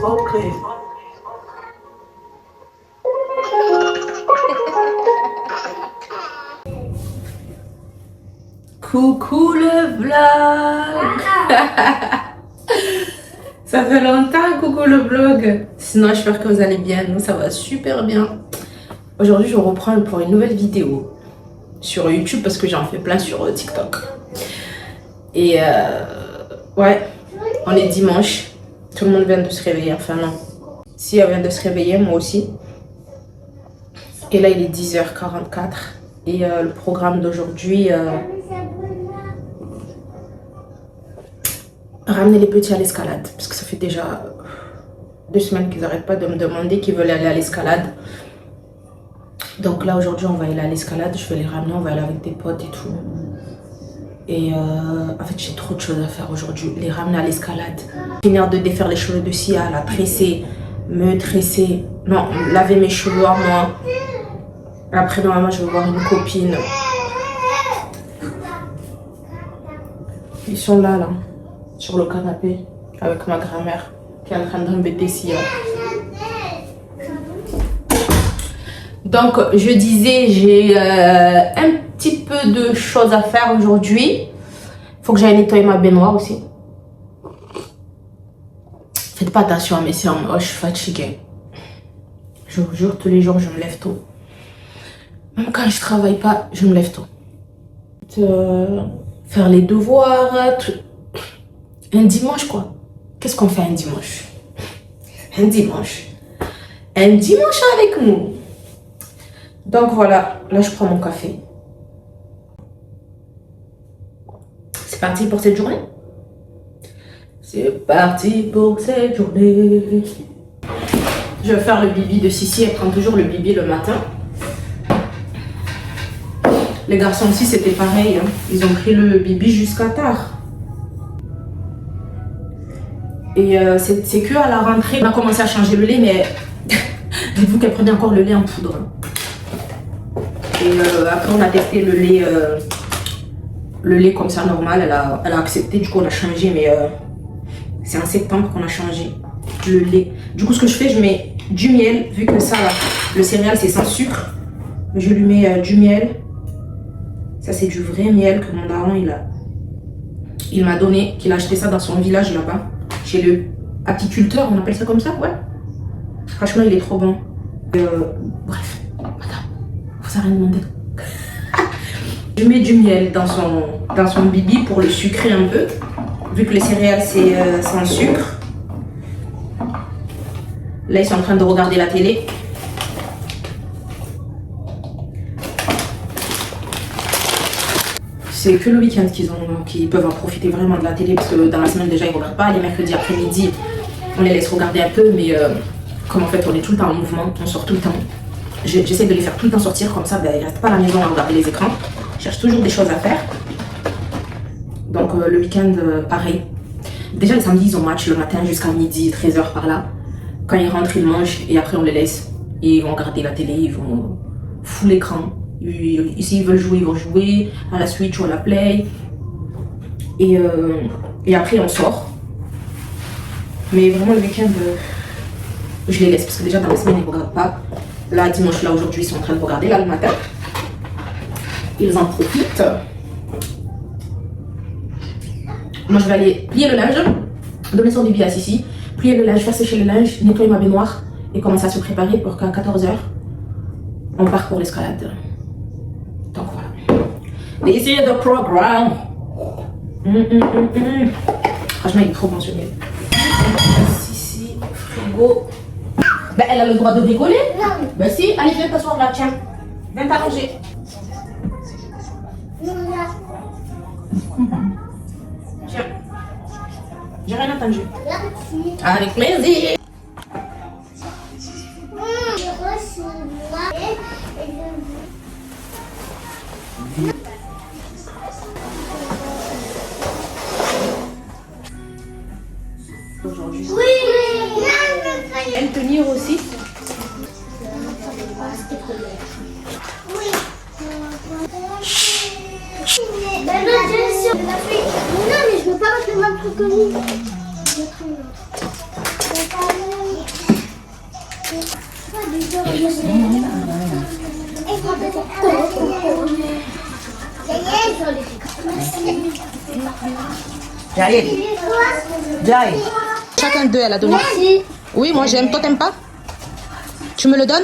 Ok. Coucou le vlog. Ça fait longtemps, coucou le vlog. Sinon, j'espère que vous allez bien. Nous, ça va super bien. Aujourd'hui, je reprends pour une nouvelle vidéo sur YouTube parce que j'en fais plein sur TikTok. Et ouais, on est dimanche. Tout le monde vient de se réveiller. Enfin, non. Si elle vient de se réveiller, moi aussi. Et là, il est 10h44. Et le programme d'aujourd'hui... ramener les petits à l'escalade. Parce que ça fait déjà 2 semaines qu'ils n'arrêtent pas de me demander qu'ils veulent aller à l'escalade. Donc là, aujourd'hui, on va aller à l'escalade. Je vais les ramener. On va aller avec des potes et tout. Et en fait, j'ai trop de choses à faire aujourd'hui. Les ramener à l'escalade. Finir de défaire les cheveux de Sia, la tresser, me tresser. Non, laver mes cheveux à moi. Après, normalement, je vais voir une copine. Ils sont là, sur le canapé, avec ma grand-mère, qui est en train d'embêter Sia. Donc, je disais, j'ai un petit peu de choses à faire aujourd'hui. Il faut que j'aille nettoyer ma baignoire aussi. Faites pas attention à mes séances. Oh, je suis fatiguée. Je vous jure, tous les jours, je me lève tôt. Même quand je travaille pas, je me lève tôt. Faire les devoirs, un dimanche, quoi. Qu'est-ce qu'on fait un dimanche? Un dimanche. Un dimanche avec nous. Donc voilà, là je prends mon café. C'est parti pour cette journée. C'est parti pour cette journée. Je vais faire le bibi de Sissi. Elle prend toujours le bibi le matin. Les garçons aussi, c'était pareil. Hein. Ils ont pris le bibi jusqu'à tard. Et c'est que à la rentrée, on a commencé à changer le lait, mais dites-vous qu'elle prenait encore le lait en poudre. Et après, on a testé le lait comme ça, normal. Elle a accepté, du coup, on a changé, mais c'est en septembre qu'on a changé le lait. Du coup, ce que je fais, je mets du miel, vu que ça, là, le céréal, c'est sans sucre. Je lui mets du miel. Ça, c'est du vrai miel que mon daron, il m'a donné, qu'il a acheté ça dans son village là-bas. Chez le apiculteur, on appelle ça comme ça, ouais. Franchement, il est trop bon. Bref, madame, vous avez rien demandé. Je mets du miel dans son bibi pour le sucrer un peu. Vu que les céréales, c'est sans sucre. Là, ils sont en train de regarder la télé. C'est que le week-end qu'ils peuvent en profiter vraiment de la télé, parce que dans la semaine déjà ils ne regardent pas. Les mercredis après-midi, on les laisse regarder un peu, mais comme en fait on est tout le temps en mouvement, on sort tout le temps. J'essaie de les faire tout le temps sortir, comme ça ils ne restent pas à la maison à regarder les écrans. Je cherche toujours des choses à faire. Donc le week-end, pareil. Déjà le samedi ils ont match le matin jusqu'à midi, 13h par là. Quand ils rentrent, ils mangent et après on les laisse. Et ils vont regarder la télé, ils vont full l'écran. S'ils veulent jouer, ils vont jouer à la Switch ou à la Play. Et après, on sort. Mais vraiment, le week-end, je les laisse parce que déjà dans la semaine, ils ne regardent pas. Là, dimanche, là, aujourd'hui, ils sont en train de regarder, là, le matin. Ils en profitent. Moi, je vais aller plier le linge, donner son bibi à Sissi, plier le linge, faire sécher le linge, nettoyer ma baignoire et commencer à se préparer pour qu'à 14h, on part pour l'escalade. Donc voilà. This is the program. Franchement, il est trop bon ce miel. Si, frigo. Ben, elle a le droit de rigoler. Ben si, allez, viens t'asseoir là, tiens. Viens t'arranger. Tiens. J'ai rien entendu. Avec plaisir. Aujourd'hui. Oui. Elle tenir aussi. Oui. Ben non, bien sûr. Non, mais je veux pas mettre le même truc que lui. Jai. Jai. Chacun d'eux, elle a donné. Merci. Oui, moi j'aime. Toi, t'aimes pas? Tu me le donnes?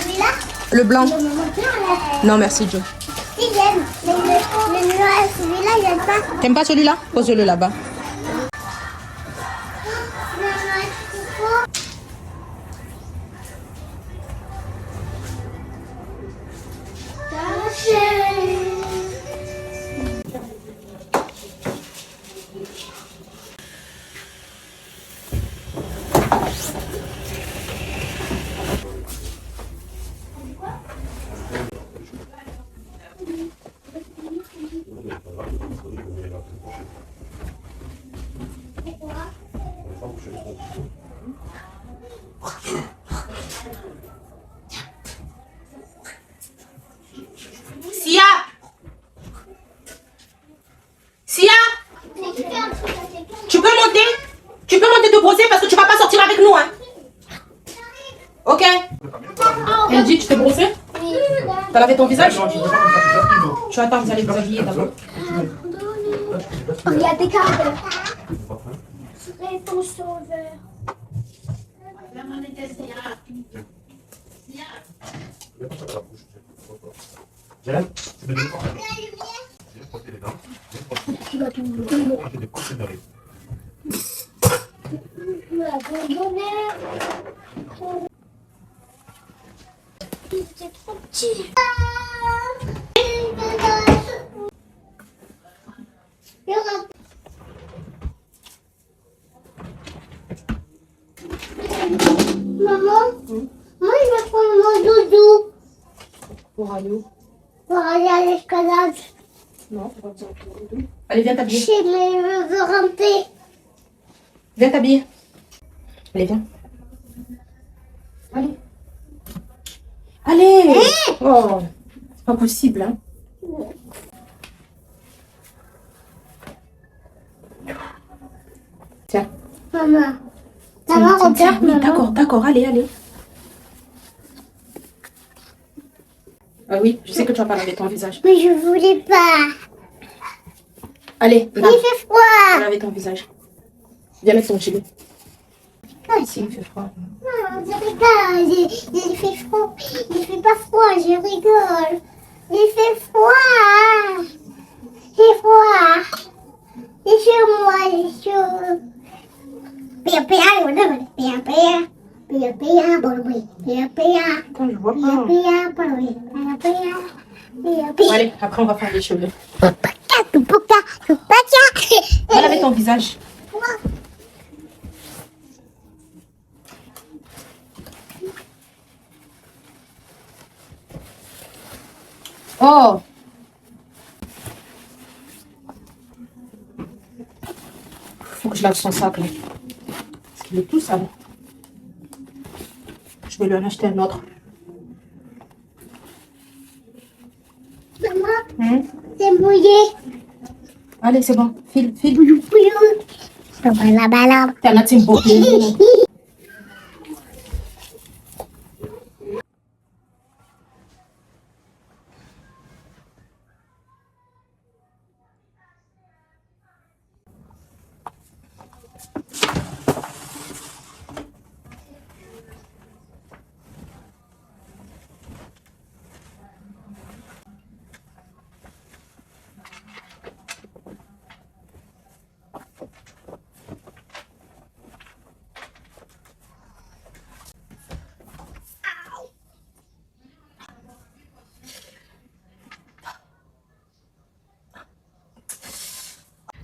Celui-là, Le blanc. je me montre. Non, merci, Joe. Si j'aime, mais celui-là, j'aime pas. T'aimes pas celui-là? Pose-le là-bas. Sia! Sia! Tu peux monter? Tu peux monter te brosser parce que tu vas pas sortir avec nous, hein? Ok? Elle dit, tu t'es brossé? Oui. T'as lavé ton visage? Tu attends, vous allez vous habiller d'abord. Il y a des cartes. Réponse sauveur. Jeanne, tu me donnes quoi? Viens frotter les dents. Tu vas tout me donner. Frotter des coups de riz. Tu vas tout me donner. C'est trop petit. Maman, moi je vais prendre mon doudou Pour aller où? pour aller à l'escalade. Non, on va dire. Allez, viens t'habiller. Chez mes cheveux ramper. Viens t'habiller. Allez, viens. Allez. Allez! Oh, c'est pas possible, hein? Tiens. Maman, ça Tiens, va tiens, tiens. regarde Oui, maman. d'accord, d'accord, allez, allez. Ah oui, je sais que tu vas pas laver ton visage. Mais je voulais pas. Allez, Il va fait froid. laver ton visage. Viens mettre ton gilet. Ah, Si, il fait froid. non, je rigole. Il fait froid. Il fait pas froid, je rigole. Il fait froid. Il fait froid. Il est sur moi, il est sur... Pia, pia, pia, pia. Pia, pia, bon, oui. Pia, pia. Attends, je vois Pia, pas. pia, bon, oui. Pia, pia. Pia, pia. Allez, après on va faire les cheveux. Papa, Va laver ton visage. Oh! Faut que je lave son sac là. Parce qu'il est tout sale. Je vais lui en acheter un autre. Maman, c'est mouillé. Allez, c'est bon. File, file. Boulou, boulou. Ça va là-bas. T'as la team pour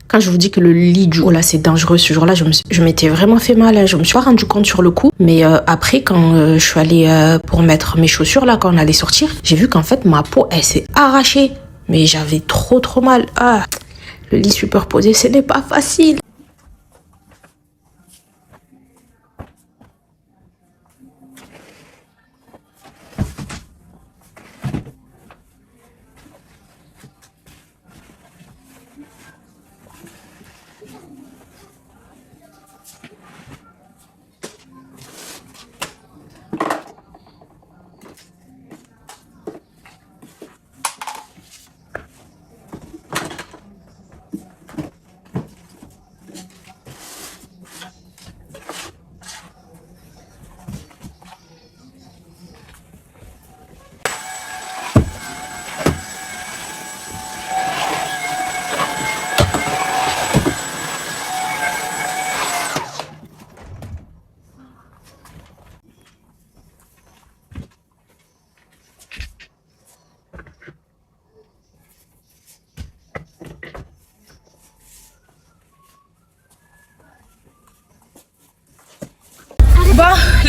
Quand je vous dis que le lit du haut là c'est dangereux, ce jour-là je m'étais vraiment fait mal, hein. Je me suis pas rendu compte sur le coup, mais après quand je suis allée pour mettre mes chaussures là, quand on allait sortir, j'ai vu qu'en fait ma peau elle s'est arrachée, mais j'avais trop mal. Ah, le lit superposé ce n'est pas facile.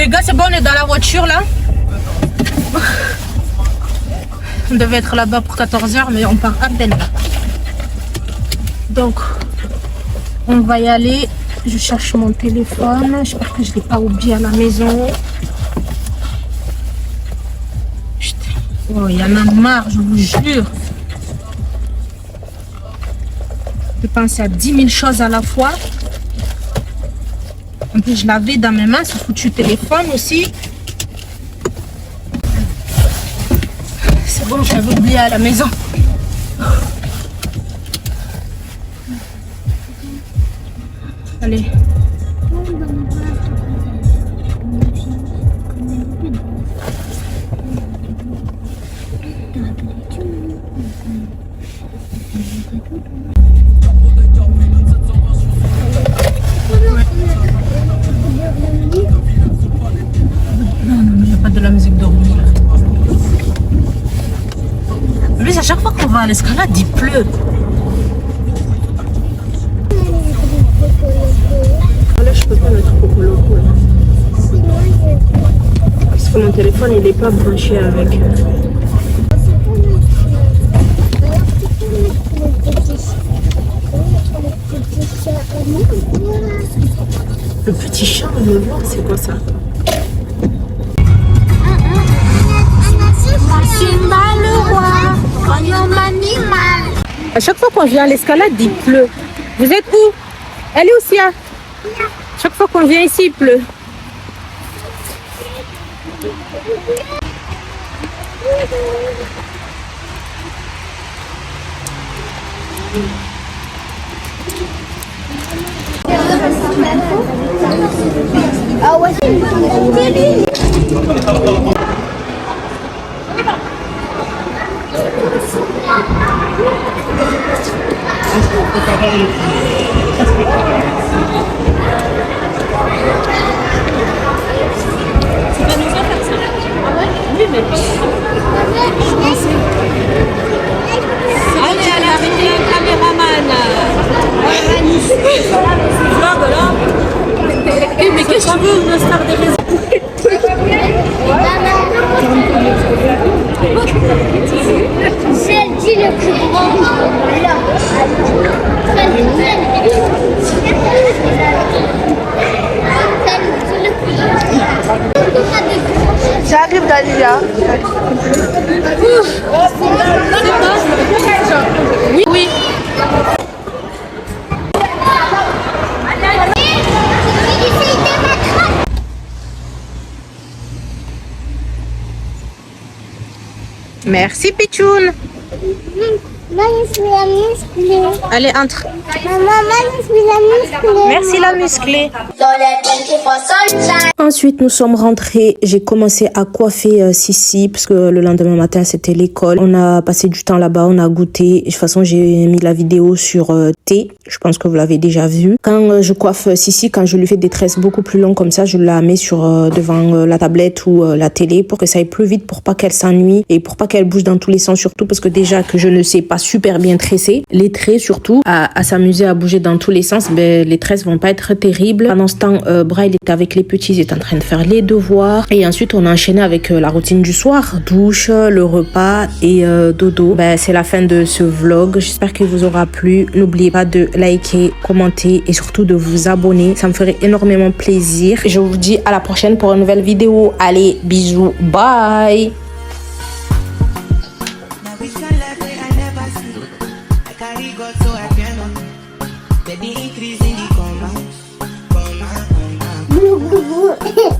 Les gars, c'est bon, on est dans la voiture là. On devait être là-bas pour 14h, mais on part à peine là. Donc, on va y aller. Je cherche mon téléphone. J'espère que je ne l'ai pas oublié à la maison. Oh, il y en a marre, je vous jure. Je pensais à 10 000 choses à la fois. En plus, je l'avais dans mes mains, ce foutu téléphone aussi. C'est bon, j'avais oublié à la maison. Allez. De la musique de rouge. Lui, à chaque fois qu'on va à l'escalade, il pleut. Là, je peux pas mettre Coco Loco. Parce que mon téléphone, il est pas branché avec. Le petit chat, on le voit, c'est quoi ça? À chaque fois qu'on vient à l'escalade, il pleut. Vous êtes où? Elle est où, Sia? Chaque fois qu'on vient ici, il pleut. Ah ouais, Allez, arrêtez un caméraman. Mais qu'est-ce que tu veux, une star des réseaux? c'est dit le plus grand. J'arrive, Dalila. Oui, oui. Merci, Pichoun. Maman, je suis la musclée. Allez, entre. Maman, je suis la musclée. Merci, la musclée. Ensuite, nous sommes rentrés. J'ai commencé à coiffer Sissi parce que le lendemain matin, c'était l'école. On a passé du temps là-bas, on a goûté. De toute façon, j'ai mis la vidéo sur T. Je pense que vous l'avez déjà vu. Quand je coiffe Sissi, quand je lui fais des tresses beaucoup plus longues comme ça, je la mets sur devant la tablette ou la télé pour que ça aille plus vite, pour pas qu'elle s'ennuie et pour pas qu'elle bouge dans tous les sens, surtout parce que déjà que je ne sais pas super bien tresser. Les traits surtout, à s'amuser à bouger dans tous les sens, ben, les tresses vont pas être terribles. Pendant ce temps, Braille était avec les petits, il est en train de faire les devoirs. Et ensuite, on a enchaîné avec la routine du soir, douche, le repas et dodo. Ben, c'est la fin de ce vlog. J'espère qu'il vous aura plu. N'oubliez pas de liker, commenter et surtout de vous abonner. Ça me ferait énormément plaisir. Je vous dis à la prochaine pour une nouvelle vidéo. Allez, bisous, bye!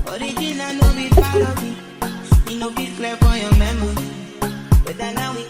Original, no be part of me. You know, be clear for your memory. But then now we